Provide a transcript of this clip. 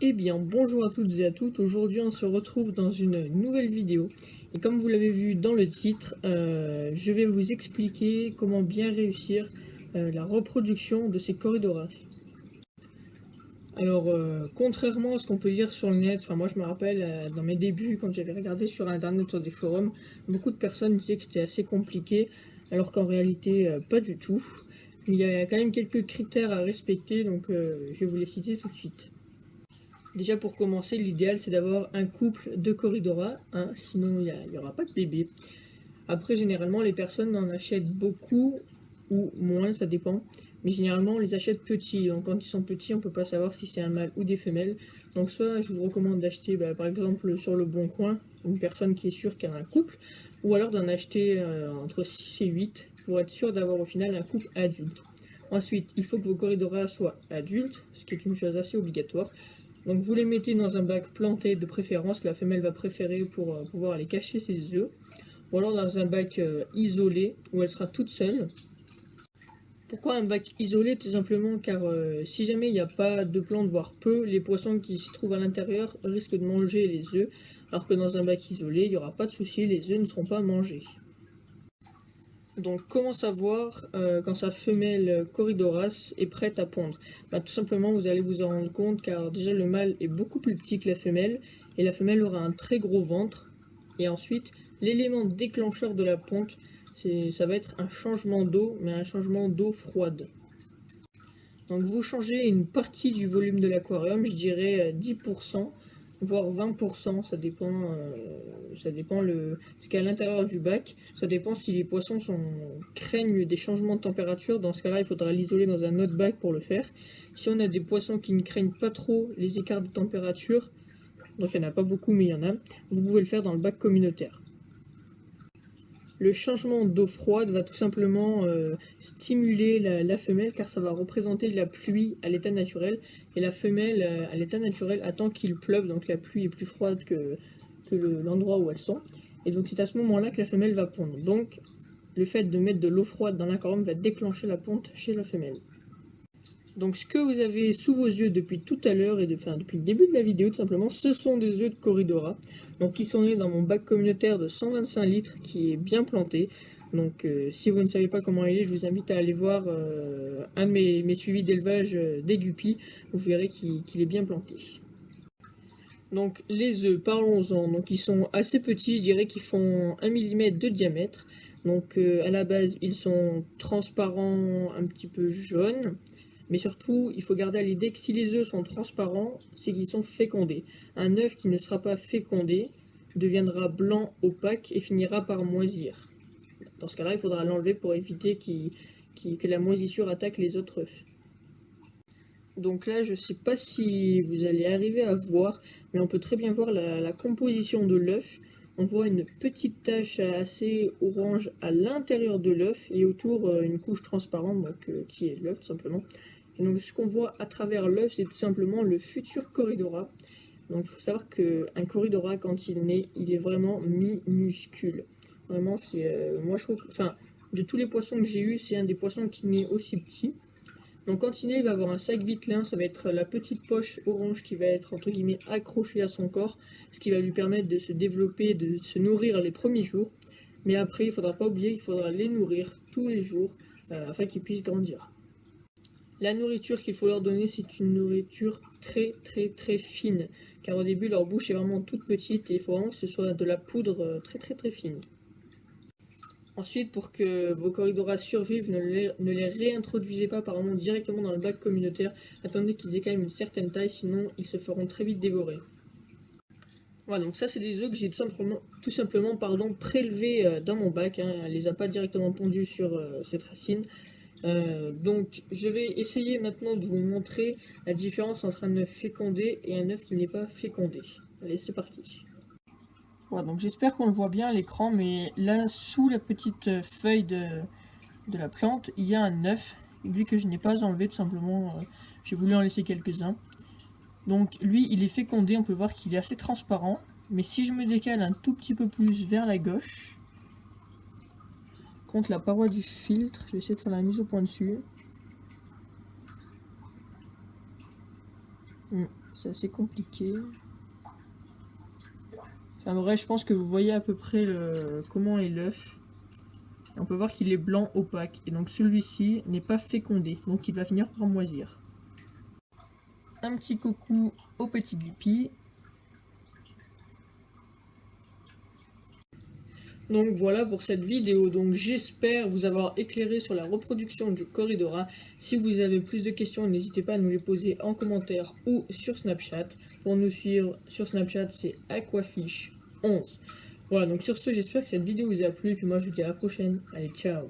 Eh bien, bonjour à toutes et à toutes. Aujourd'hui, on se retrouve dans une nouvelle vidéo. Et comme vous l'avez vu dans le titre, je vais vous expliquer comment bien réussir la reproduction de ces corridoras. Alors, contrairement à ce qu'on peut dire sur le net, enfin moi je me rappelle dans mes débuts, quand j'avais regardé sur internet, sur des forums, beaucoup de personnes disaient que c'était assez compliqué, alors qu'en réalité, pas du tout. Il y a quand même quelques critères à respecter, donc je vais vous les citer tout de suite. Déjà pour commencer, l'idéal c'est d'avoir un couple de corridora, hein, sinon il n'y aura pas de bébé. Après, généralement, les personnes en achètent beaucoup ou moins, ça dépend. Mais généralement, on les achète petits. Donc quand ils sont petits, on peut pas savoir si c'est un mâle ou des femelles. Donc soit je vous recommande d'acheter, par exemple, sur le Bon Coin, une personne qui est sûre qu'elle a un couple, ou alors d'en acheter entre 6 et 8 pour être sûr d'avoir au final un couple adulte. Ensuite, il faut que vos corridoras soient adultes, ce qui est une chose assez obligatoire. Donc vous les mettez dans un bac planté de préférence, la femelle va préférer pour pouvoir aller cacher ses œufs, ou alors dans un bac isolé où elle sera toute seule. Pourquoi un bac isolé? Tout simplement car si jamais il n'y a pas de plantes, voire peu, les poissons qui s'y trouvent à l'intérieur risquent de manger les œufs, alors que dans un bac isolé, il n'y aura pas de souci, les œufs ne seront pas mangés. Donc comment savoir quand sa femelle Corydoras est prête à pondre? Tout simplement vous allez vous en rendre compte car déjà le mâle est beaucoup plus petit que la femelle et la femelle aura un très gros ventre. Et ensuite l'élément déclencheur de la ponte, ça va être un changement d'eau, mais un changement d'eau froide. Donc vous changez une partie du volume de l'aquarium, je dirais 10%, voire 20%, ça dépend ce qu'il y a à l'intérieur du bac, ça dépend si les poissons craignent des changements de température, dans ce cas-là il faudra l'isoler dans un autre bac pour le faire. Si on a des poissons qui ne craignent pas trop les écarts de température, donc il n'y en a pas beaucoup mais il y en a, vous pouvez le faire dans le bac communautaire. Le changement d'eau froide va tout simplement stimuler la femelle car ça va représenter de la pluie à l'état naturel. Et la femelle, à l'état naturel, attend qu'il pleuve, donc la pluie est plus froide que l'endroit où elles sont. Et donc c'est à ce moment-là que la femelle va pondre. Donc le fait de mettre de l'eau froide dans l'aquarium va déclencher la ponte chez la femelle. Donc ce que vous avez sous vos yeux depuis tout à l'heure et depuis le début de la vidéo tout simplement, ce sont des œufs de Corridora, donc qui sont nés dans mon bac communautaire de 125 litres qui est bien planté. Donc si vous ne savez pas comment il est, je vous invite à aller voir un de mes suivis d'élevage des guppies, vous verrez qu'il est bien planté. Donc les œufs, parlons-en, donc ils sont assez petits, je dirais qu'ils font 1 mm de diamètre. Donc à la base ils sont transparents, un petit peu jaunes. Mais surtout, il faut garder à l'idée que si les œufs sont transparents, c'est qu'ils sont fécondés. Un œuf qui ne sera pas fécondé deviendra blanc opaque et finira par moisir. Dans ce cas-là, il faudra l'enlever pour éviter que la moisissure attaque les autres œufs. Donc là, je ne sais pas si vous allez arriver à voir, mais on peut très bien voir la composition de l'œuf. On voit une petite tache assez orange à l'intérieur de l'œuf et autour une couche transparente qui est l'œuf tout simplement. Et donc ce qu'on voit à travers l'œuf, c'est tout simplement le futur Corridora. Donc il faut savoir qu'un Corridora, quand il naît, il est vraiment minuscule. Vraiment, moi je trouve, de tous les poissons que j'ai eus, c'est un des poissons qui naît aussi petit. Donc quand il naît, il va avoir un sac vitelin, ça va être la petite poche orange qui va être entre guillemets accrochée à son corps, ce qui va lui permettre de se développer, de se nourrir les premiers jours. Mais après, il ne faudra pas oublier qu'il faudra les nourrir tous les jours afin qu'ils puissent grandir. La nourriture qu'il faut leur donner, c'est une nourriture très très très fine, car au début leur bouche est vraiment toute petite et il faut vraiment que ce soit de la poudre très très très fine. Ensuite, pour que vos corridoras survivent, ne les réintroduisez pas apparemment directement dans le bac communautaire, attendez qu'ils aient quand même une certaine taille, sinon ils se feront très vite dévorer. Voilà, donc ça c'est des œufs que j'ai tout simplement prélevés dans mon bac, hein, elle les a pas directement pondus sur cette racine. Donc je vais essayer maintenant de vous montrer la différence entre un œuf fécondé et un œuf qui n'est pas fécondé. Allez, c'est parti. Voilà, donc j'espère qu'on le voit bien à l'écran, mais là, sous la petite feuille de la plante, il y a un œuf, lui que je n'ai pas enlevé, tout simplement, j'ai voulu en laisser quelques-uns. Donc lui, il est fécondé, on peut voir qu'il est assez transparent, mais si je me décale un tout petit peu plus vers la gauche, contre la paroi du filtre, je vais essayer de faire la mise au point dessus. C'est assez compliqué. Enfin, en vrai, je pense que vous voyez à peu près comment est l'œuf. On peut voir qu'il est blanc opaque. Et donc celui-ci n'est pas fécondé. Donc il va finir par moisir. Un petit coucou au petit Guppy. Donc voilà pour cette vidéo, donc j'espère vous avoir éclairé sur la reproduction du Corydora. Si vous avez plus de questions, n'hésitez pas à nous les poser en commentaire ou sur Snapchat. Pour nous suivre sur Snapchat, c'est aquafish11. Voilà, donc sur ce, j'espère que cette vidéo vous a plu, et puis moi je vous dis à la prochaine. Allez, ciao!